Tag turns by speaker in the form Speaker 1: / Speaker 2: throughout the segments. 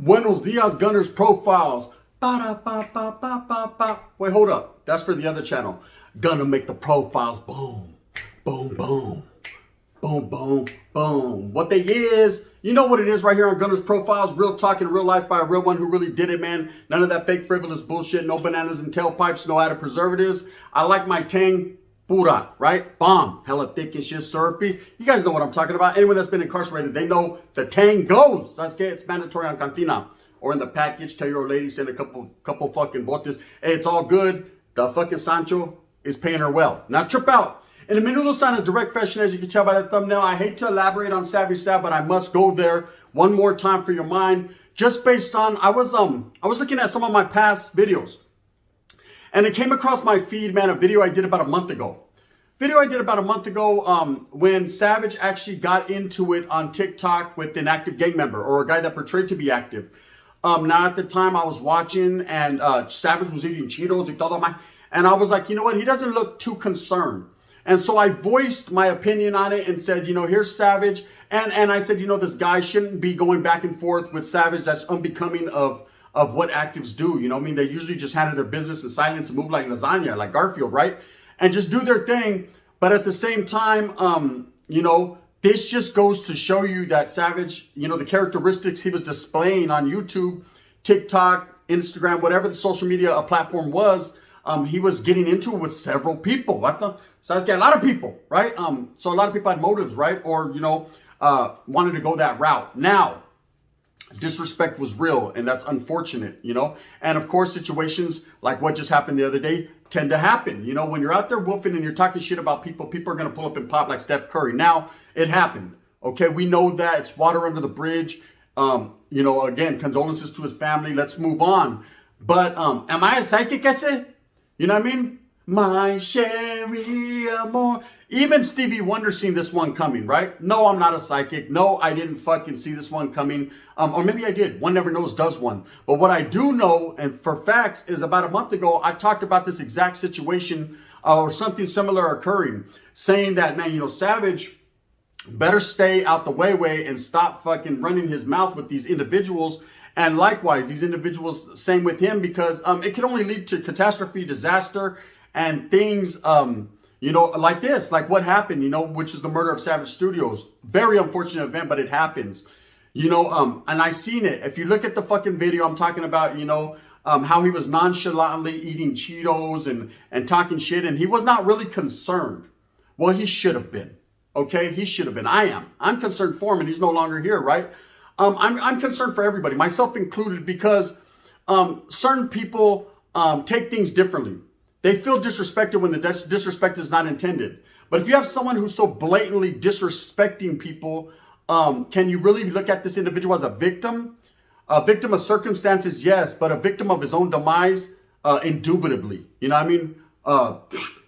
Speaker 1: Buenos dias, Gunners Profiles. Ba-da-ba-ba-ba-ba-ba. Wait, hold up. That's for the other channel. Gonna make the profiles boom, boom, boom, boom, boom, boom. What they is, you know what it is right here on Gunners Profiles. Real talk in real life by a real one who really did it, man. None of that fake frivolous bullshit. No bananas and tailpipes. No added preservatives. I like my tang pura, right? Bomb. Hella thick and shit, syrupy. You guys know what I'm talking about. Anyone that's been incarcerated, they know the tang goes. That's good. It's mandatory on cantina. Or in the package, tell your old lady, send a couple fucking botes. Hey, it's all good. The fucking Sancho is paying her well. Now trip out. In the Menudo style in direct fashion, as you can tell by that thumbnail, I hate to elaborate on Savage Sav, but I must go there one more time for your mind. Just based on, I was looking at some of my past videos. And it came across my feed, man, a video I did about a month ago. When Savage actually got into it on TikTok with an active gang member or a guy that portrayed to be active. Now at the time I was watching and Savage was eating Cheetos and I was like, you know what? He doesn't look too concerned. And so I voiced my opinion on it and said, you know, here's Savage. And I said, you know, this guy shouldn't be going back and forth with Savage. That's unbecoming of what actives do. You know what I mean? They usually just handle their business in silence and move like lasagna, like Garfield, right? And just do their thing. But at the same time, you know, this just goes to show you that Savage, you know, the characteristics he was displaying on YouTube, TikTok, Instagram, whatever the social media platform was, he was getting into it with several people. So a lot of people, right? So a lot of people had motives, right? Or, you know, wanted to go that route. Now, disrespect was real, and that's unfortunate, you know? And of course, situations like what just happened the other day tend to happen. You know, when you're out there wolfing and you're talking shit about people are going to pull up and pop like Steph Curry. Now, it happened. Okay, we know that. It's water under the bridge. You know, again, condolences to his family. Let's move on. But am I a psychic, ese? You know what I mean? My Sherry Amor. Even Stevie Wonder seen this one coming, right? No, I'm not a psychic. No, I didn't fucking see this one coming. Or maybe I did. One never knows, does one. But what I do know, and for facts, is about a month ago, I talked about this exact situation or something similar occurring. Saying that, man, you know, Savage better stay out the way and stop fucking running his mouth with these individuals. And likewise, these individuals, same with him, because it can only lead to catastrophe, disaster, and things, you know, like this, like what happened, you know, which is the murder of Savage Studios. Very unfortunate event, but it happens, you know, and I seen it. If you look at the fucking video, I'm talking about, you know, how he was nonchalantly eating Cheetos and talking shit, and he was not really concerned. Well, he should have been. Okay, he should have been. I'm concerned for him, and he's no longer here, right? I'm concerned for everybody, myself included, because certain people take things differently. They feel disrespected when the disrespect is not intended. But if you have someone who's so blatantly disrespecting people, can you really look at this individual as a victim? A victim of circumstances, yes, but a victim of his own demise, indubitably. You know what I mean?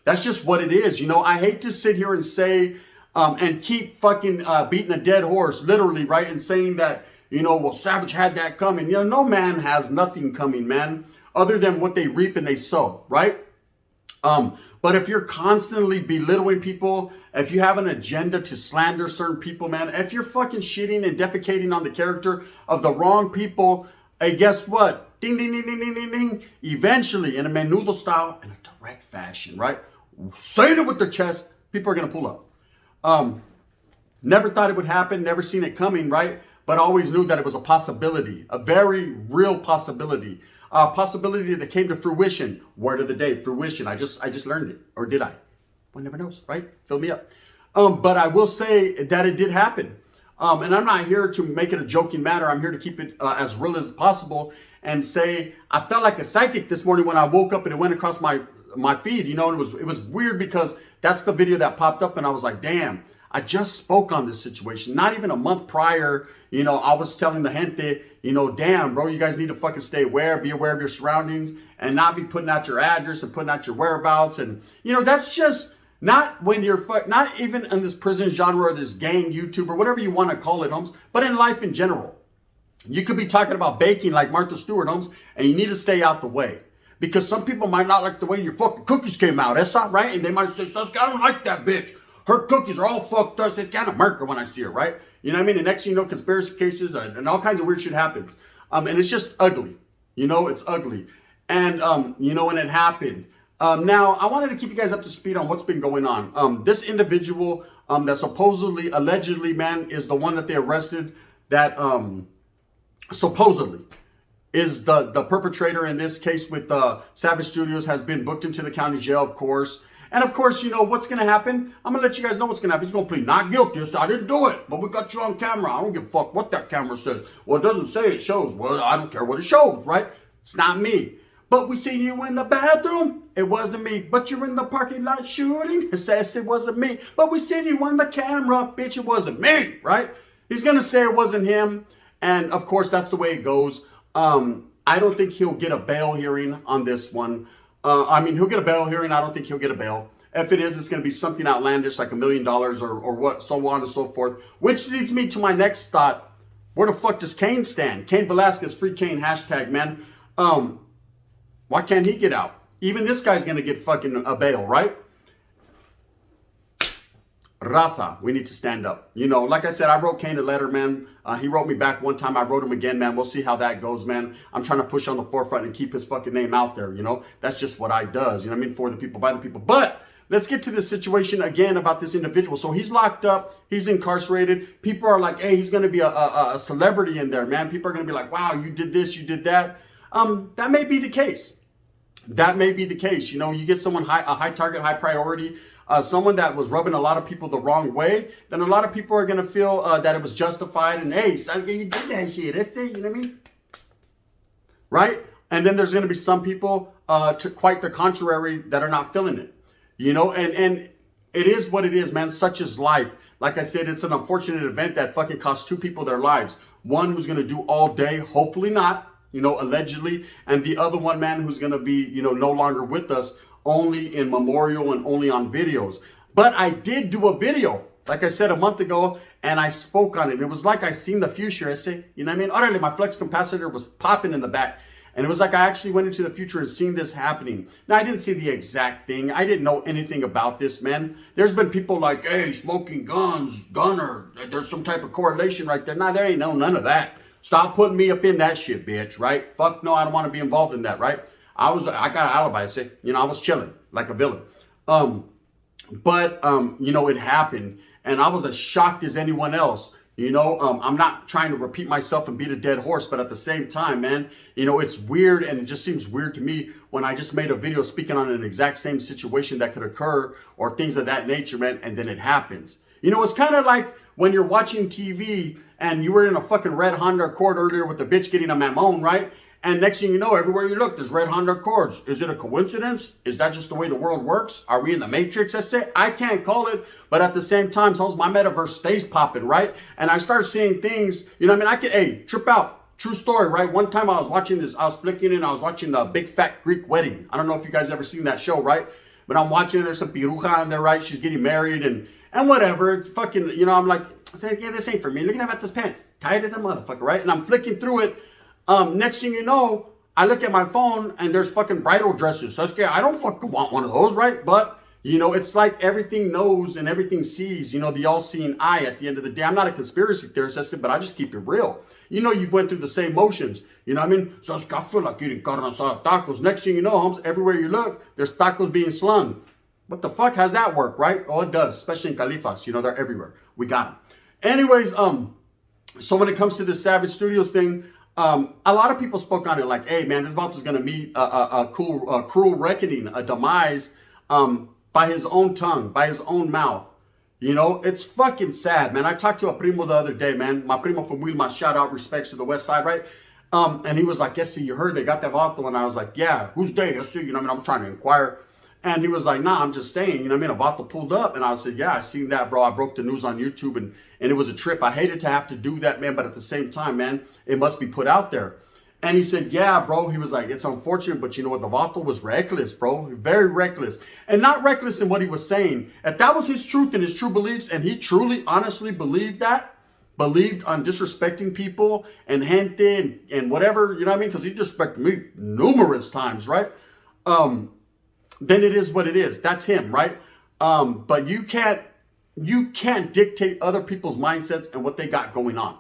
Speaker 1: That's just what it is. You know, I hate to sit here and say, and keep fucking beating a dead horse, literally, right? And saying that, you know, well, Savage had that coming. You know, no man has nothing coming, man, other than what they reap and they sow, right? But if you're constantly belittling people, if you have an agenda to slander certain people, man, if you're fucking shitting and defecating on the character of the wrong people, hey, guess what? Ding, ding, ding, ding, ding, ding, ding. Eventually, in a Menudo style, in a direct fashion, right? Saying it with the chest, people are going to pull up. Never thought it would happen, never seen it coming, right? But always knew that it was a possibility, a very real possibility. A possibility that came to fruition. Word of the day, fruition. I just learned it. Or did I? One never knows, right? Fill me up. But I will say that it did happen. And I'm not here to make it a joking matter. I'm here to keep it as real as possible and say, I felt like a psychic this morning when I woke up and it went across my feed, you know, and it was weird because that's the video that popped up and I was like, damn, I just spoke on this situation. Not even a month prior, you know, I was telling the gente, you know, damn, bro, you guys need to fucking stay aware, be aware of your surroundings and not be putting out your address and putting out your whereabouts. And, you know, that's just not when you're, not even in this prison genre or this gang YouTube or whatever you want to call it, Holmes, but in life in general. You could be talking about baking like Martha Stewart, Holmes, and you need to stay out the way. Because some people might not like the way your fucking cookies came out. That's not right. And they might say, Susk, I don't like that bitch. Her cookies are all fucked up. It's kind of murker when I see her, right? You know what I mean? And next thing you know, conspiracy cases and all kinds of weird shit happens. And it's just ugly. It's ugly. And, when it happened. Now, I wanted to keep you guys up to speed on what's been going on. This individual that supposedly, allegedly, man, is the one that they arrested that supposedly is the perpetrator in this case with Savage Studios, has been booked into the county jail, of course. And of course, what's going to happen? I'm going to let you guys know what's going to happen. He's going to plead not guilty. So I didn't do it, but we got you on camera. I don't give a fuck what that camera says. Well, it doesn't say, it shows. Well, I don't care what it shows, right? It's not me. But we seen you in the bathroom. It wasn't me. But you're in the parking lot shooting. It says it wasn't me. But we seen you on the camera. Bitch, it wasn't me, right? He's going to say it wasn't him. And of course, that's the way it goes. I don't think he'll get a bail hearing on this one. He'll get a bail hearing. I don't think he'll get a bail. If it is, it's going to be something outlandish like $1 million or what, so on and so forth. Which leads me to my next thought. Where the fuck does Kane stand? Kane Velasquez, free Kane, hashtag, man. Why can't he get out? Even this guy's going to get fucking a bail, right? Raza, we need to stand up. Like I said, I wrote Kane a letter, man. He wrote me back one time. I wrote him again, man. We'll see how that goes, man. I'm trying to push on the forefront and keep his fucking name out there, That's just what I does, for the people, by the people. But let's get to this situation again about this individual. So he's locked up. He's incarcerated. People are like, hey, he's going to be a celebrity in there, man. People are going to be like, wow, you did this, you did that. That may be the case. That may be the case. You get someone a high target, high priority, someone that was rubbing a lot of people the wrong way, then a lot of people are going to feel that it was justified. And hey, son, you did that shit. That's it. You know what I mean? Right? And then there's going to be some people to quite the contrary that are not feeling it. And it is what it is, man. Such is life. Like I said, it's an unfortunate event that fucking cost two people their lives. One who's going to do all day, hopefully not, allegedly. And the other one, man, who's going to be, no longer with us, only in memorial and only on videos. But I did do a video, like I said, a month ago, and I spoke on it. It was like I seen the future. I say, you know what I mean? Orale, my flex capacitor was popping in the back. And it was like I actually went into the future and seen this happening. Now, I didn't see the exact thing. I didn't know anything about this, man. There's been people like, hey, smoking guns, gunner. There's some type of correlation right there. Nah, there ain't none of that. Stop putting me up in that shit, bitch, right? Fuck no, I don't want to be involved in that, right? I got an alibi. I say, I was chilling like a villain. But it happened. And I was as shocked as anyone else. I'm not trying to repeat myself and beat a dead horse, but at the same time, man, it's weird. And it just seems weird to me when I just made a video speaking on an exact same situation that could occur or things of that nature, man. And then it happens. It's kind of like when you're watching TV and you were in a fucking red Honda Accord earlier with the bitch getting a mamon, right? And next thing you know, everywhere you look, there's red Honda Accords. Is it a coincidence? Is that just the way the world works? Are we in the Matrix? I can't call it. But at the same time, my metaverse stays popping, right? And I start seeing things, I could, trip out. True story, right? One time I was watching this, I was flicking and I was watching the Big Fat Greek Wedding. I don't know if you guys ever seen that show, right? But I'm watching, there's some piruja in there, right? She's getting married and whatever. It's fucking, I'm like, I said, yeah, this ain't for me. Look at this pants. Tight as a motherfucker, right? And I'm flicking through it. Next thing you know, I look at my phone and there's fucking bridal dresses. So I don't fucking want one of those, right? But, it's like everything knows and everything sees, the all-seeing eye at the end of the day. I'm not a conspiracy theorist, but I just keep it real. You've went through the same motions. You know what I mean? So I feel like eating carne asada tacos. Next thing you know, Holmes, everywhere you look, there's tacos being slung. What the fuck? How's that work, right? Oh, it does, especially in Califas. They're everywhere. We got them. Anyways, so when it comes to this Savage Studios thing, a lot of people spoke on it like, hey, man, this Vault's going to meet a cruel reckoning, a demise by his own tongue, by his own mouth. It's fucking sad, man. I talked to a primo the other day, man. My primo from Wilma, shout out, respects to the West Side, right? And he was like, yes, see, you heard they got that Vaulto. And I was like, yeah, who's they? Yes, see, I'm trying to inquire. And he was like, nah, I'm just saying, a Vaulto pulled up. And I said, yeah, I seen that, bro. I broke the news on YouTube and it was a trip. I hated to have to do that, man. But at the same time, man, it must be put out there. And he said, yeah, bro. He was like, it's unfortunate, but you know what? The Vato was reckless, bro. Very reckless. And not reckless in what he was saying. If that was his truth and his true beliefs, and he truly, honestly believed that, believed on disrespecting people and gente and whatever, you know what I mean? Because he disrespected me numerous times, right? Then it is what it is. That's him, right? But you can't dictate other people's mindsets and what they got going on,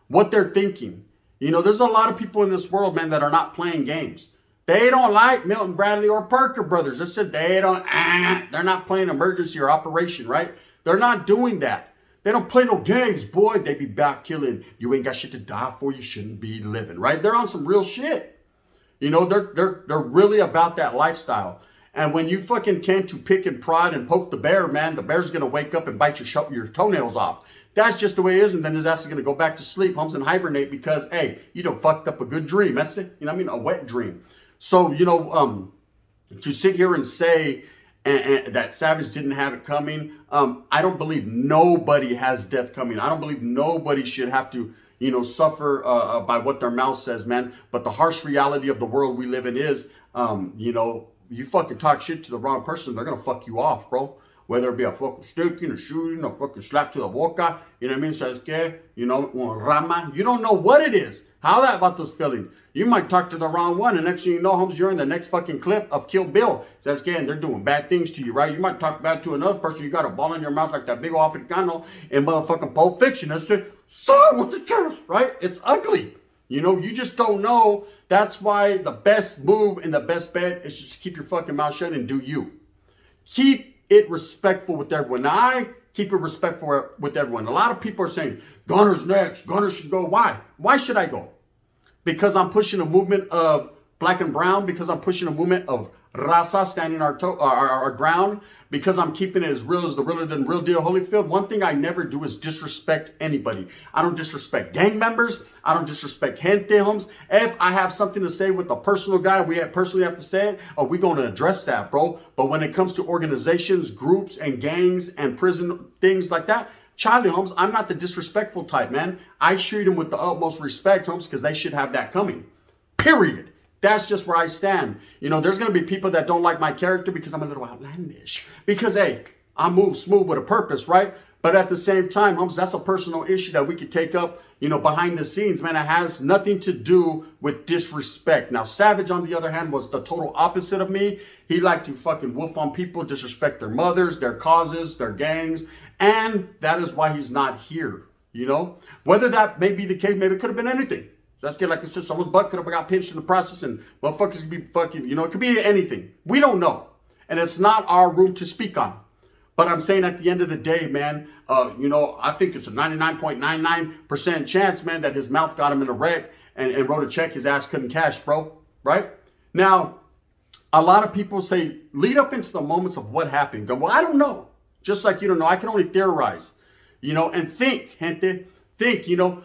Speaker 1: what they're thinking. You know, there's a lot of people in this world, man, that are not playing games. They don't like Milton Bradley or Parker Brothers. I said they're not playing emergency or operation, right? They're not doing that. They don't play no games, boy. They be back killing. You ain't got shit to die for. You shouldn't be living, right? They're on some real shit. You know, they're really about that lifestyle. And when you fucking tend to pick and prod and poke the bear, man, the bear's gonna wake up and bite your toenails off. That's just the way it is, and then his ass is gonna go back to sleep, homes, and hibernate because, hey, you done fucked up a good dream. That's it. You know what I mean? A wet dream. So, you know, to sit here and say that Savage didn't have it coming, I don't believe nobody has death coming. I don't believe nobody should have to, you know, suffer by what their mouth says, man. But the harsh reality of the world we live in is, you know, you fucking talk shit to the wrong person, they're gonna fuck you off, bro. Whether it be a fucking sticking, a shooting, a fucking slap to the boca, you know what I mean? Says que, you know, un rama. You don't know what it is. How that about those feelings? You might talk to the wrong one, and next thing you know, Holmes, you're in the next fucking clip of Kill Bill. Says que, and they're doing bad things to you, right? You might talk bad to another person. You got a ball in your mouth like that big old Africano in motherfucking Pulp Fiction. That's it. So what's the truth, right? It's ugly. You know, you just don't know. That's why the best move and the best bet is just keep your fucking mouth shut and do you. Keep it respectful with everyone. Now, I keep it respectful with everyone. A lot of people are saying, Gunner's next. Gunner should go. Why? Why should I go? Because I'm pushing a movement of black and brown. Because I'm pushing a movement of raza, standing our ground. Because I'm keeping it as real as the realer than real deal Holyfield. One thing I never do is disrespect anybody. I don't disrespect gang members. I don't disrespect gente homes. If I have something to say with a personal guy, we personally have to say it, or we going to address that, bro. But when it comes to organizations, groups, and gangs, and prison, things like that, Charlie Holmes, I'm not the disrespectful type, man. I treat them with the utmost respect, Holmes, because they should have that coming. Period. That's just where I stand. You know, there's going to be people that don't like my character because I'm a little outlandish. Because, hey, I move smooth with a purpose, right? But at the same time, Holmes, that's a personal issue that we could take up, you know, behind the scenes, man. It has nothing to do with disrespect. Now, Savage, on the other hand, was the total opposite of me. He liked to fucking wolf on people, disrespect their mothers, their causes, their gangs. And that is why he's not here, you know? Whether that may be the case, maybe it could have been anything. That's good. Like I said, someone's butt could have got pinched in the process and motherfuckers could be fucking, you know, it could be anything. We don't know. And it's not our room to speak on. But I'm saying at the end of the day, man, you know, I think it's a 99.99% chance, man, that his mouth got him in a wreck and wrote a check his ass couldn't cash, bro. Right? Now, a lot of people say, lead up into the moments of what happened. Go, well, I don't know. Just like you don't know. I can only theorize, you know, and think, gente, think, you know,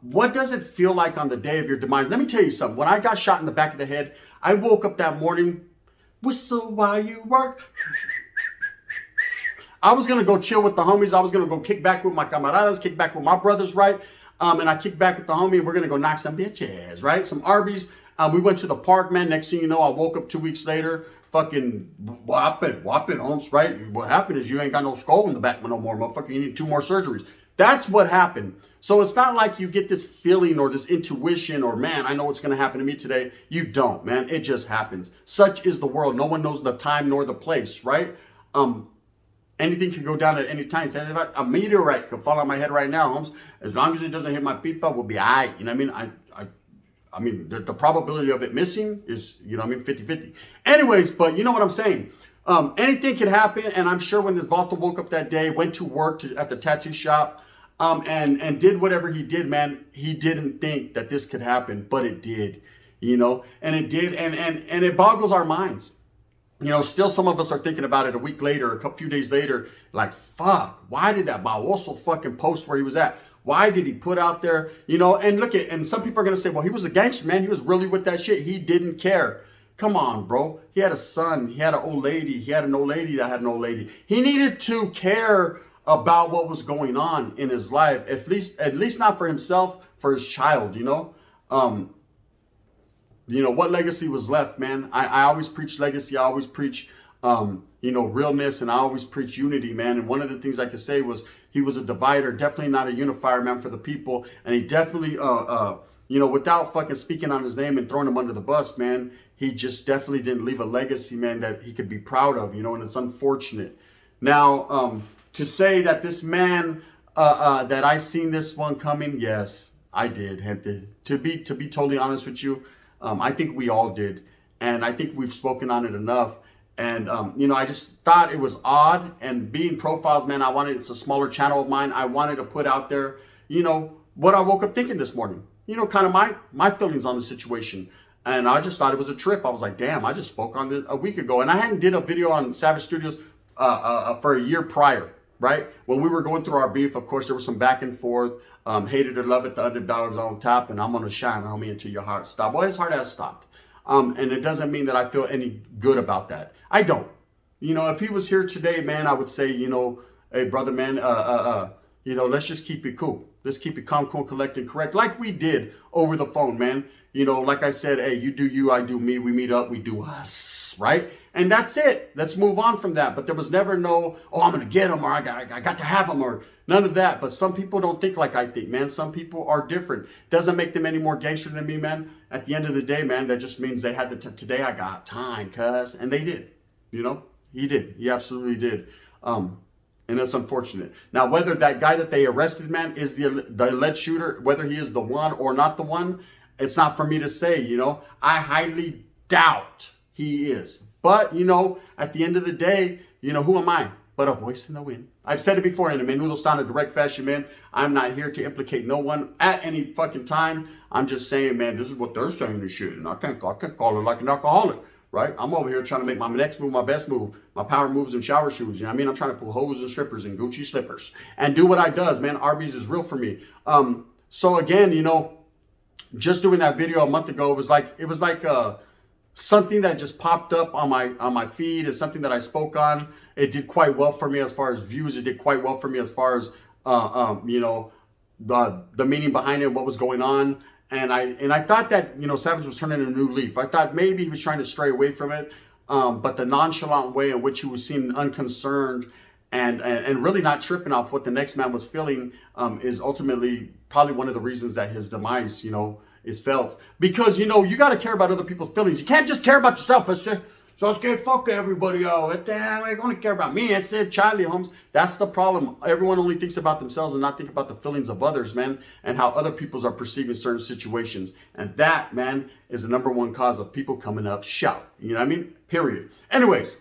Speaker 1: what does it feel like on the day of your demise? Let me tell you something. When I got shot in the back of the head, I woke up that morning, whistle while you work. I was going to go chill with the homies. I was going to go kick back with my camaradas, kick back with my brothers, right? And I kicked back with the homie and we're going to go knock some bitches, right? Some Arby's. We went to the park, man. Next thing you know, I woke up 2 weeks later, fucking whopping, homes, right? What happened is you ain't got no skull in the back no more, motherfucker. You need 2 more surgeries. That's what happened. So it's not like you get this feeling or this intuition or, man, I know what's going to happen to me today. You don't, man. It just happens. Such is the world. No one knows the time nor the place, right? Anything can go down at any time. A meteorite could fall on my head right now, Holmes. As long as it doesn't hit my pipa, we'll be all right. You know what I mean? I mean, the probability of it missing is, you know what I mean, 50-50. Anyways, but you know what I'm saying. Anything can happen. And I'm sure when this Vato woke up that day, went to work at the tattoo shop, and did whatever he did, man, he didn't think that this could happen, but it did, you know, and it did. And it boggles our minds. You know, still some of us are thinking about it a week later, a few days later, like, fuck, why did that Bawoso fucking post where he was at? Why did he put out there, you know, and look at, and some people are going to say, well, he was a gangster, man. He was really with that shit. He didn't care. Come on, bro. He had a son. He had an old lady. He had an old lady that had an old lady. He needed to care about what was going on in his life. At least not for himself, for his child, you know. You know, what legacy was left, man? I always preach legacy. I always preach, you know, realness, and I always preach unity, man. And one of the things I could say was he was a divider, definitely not a unifier, man, for the people. And he definitely, you know, without fucking speaking on his name and throwing him under the bus, man, he just definitely didn't leave a legacy, man, that he could be proud of, you know, and it's unfortunate. Now, to say that this man, that I seen this one coming, yes, I did, gente. To be totally honest with you, I think we all did. And I think we've spoken on it enough. And, I just thought it was odd. And being profiles, man, it's a smaller channel of mine. I wanted to put out there, what I woke up thinking this morning, kind of my feelings on the situation. And I just thought it was a trip. I was like, damn, I just spoke on this a week ago. And I hadn't did a video on Savage Studios for a year prior, right? When we were going through our beef, of course, there was some back and forth. Hated or love it, the underdog's on top. And I'm going to shine, homie, until your heart stops. Well, his heart has stopped. And it doesn't mean that I feel any good about that. I don't. If he was here today, man, I would say, hey, brother, man, let's just keep it cool. Let's keep it calm, cool, collect, and correct, like we did over the phone, man. Like I said, hey, you do you, I do me. We meet up, we do us, right? And that's it. Let's move on from that. But there was never no, I'm going to get him, or I got to have him, or none of that. But some people don't think like I think, man. Some people are different. Doesn't make them any more gangster than me, man. At the end of the day, man, that just means they had today I got time, cuz. And they did. He did. He absolutely did. And it's unfortunate. Now, whether that guy that they arrested, man, is the alleged shooter, whether he is the one or not the one, it's not for me to say, I highly doubt he is. But, at the end of the day, who am I? But a voice in the wind. I've said it before, in a menudo style, in direct fashion, man. I'm not here to implicate no one at any fucking time. I'm just saying, man, this is what they're saying and shit. And I can't call it like an alcoholic. Right? I'm over here trying to make my next move, my best move, my power moves and shower shoes. I'm trying to pull hoes and strippers and Gucci slippers and do what I does, man. Arby's is real for me. So again, just doing that video a month ago, it was like something that just popped up on my feed. It's something that I spoke on. It did quite well for me as far as views. It did quite well for me as far as, the meaning behind it, what was going on. And I thought that, Savage was turning a new leaf. I thought maybe he was trying to stray away from it. But the nonchalant way in which he was seeming unconcerned and really not tripping off what the next man was feeling is ultimately probably one of the reasons that his demise, is felt. Because, you got to care about other people's feelings. You can't just care about yourself. So it's good, fuck everybody else. What the hell? I only care about me. I said, Charlie Holmes. That's the problem. Everyone only thinks about themselves and not think about the feelings of others, man, and how other people are perceiving certain situations. And that, man, is the number one cause of people coming up shout. You know what I mean? Period. Anyways,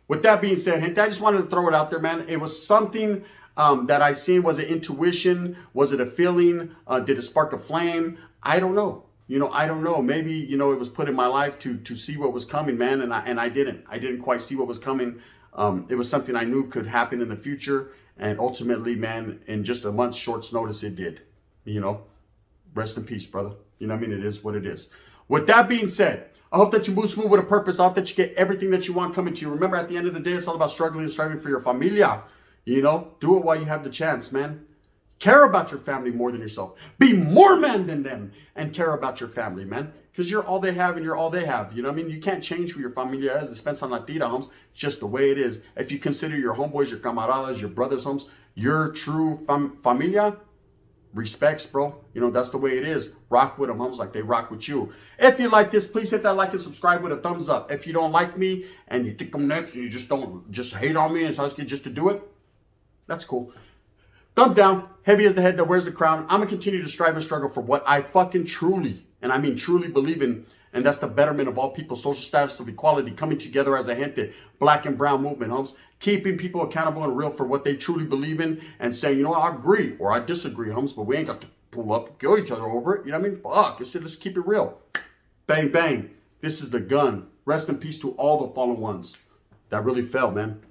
Speaker 1: with that being said, I just wanted to throw it out there, man. It was something that I seen. Was it intuition? Was it a feeling? Did it spark a flame? I don't know. I don't know. Maybe, it was put in my life to see what was coming, man. And I didn't quite see what was coming. It was something I knew could happen in the future. And ultimately, man, in just a month's short notice, it did. Rest in peace, brother. It is what it is. With that being said, I hope that you move smooth with a purpose. I hope that you get everything that you want coming to you. Remember, at the end of the day, it's all about struggling and striving for your familia. Do it while you have the chance, man. Care about your family more than yourself. Be more man than them and care about your family, man. Because you're all they have and you're all they have. You can't change who your familia is. Dispensa la tira, homes. It's just the way it is. If you consider your homeboys, your camaradas, your brothers, homes, your true familia, respects, bro. That's the way it is. Rock with them, homes, like they rock with you. If you like this, please hit that like and subscribe with a thumbs up. If you don't like me and you think I'm next and you just hate on me and so just to do it, that's cool. Thumbs down, heavy as the head that wears the crown. I'm going to continue to strive and struggle for what I fucking truly, and I mean truly believe in, and that's the betterment of all people, social status of equality, coming together as a gente, black and brown movement, homes, keeping people accountable and real for what they truly believe in, and saying, I agree or I disagree, homes, but we ain't got to pull up and kill each other over it. Fuck, let's keep it real. Bang, bang. This is the gun. Rest in peace to all the fallen ones that really fell, man.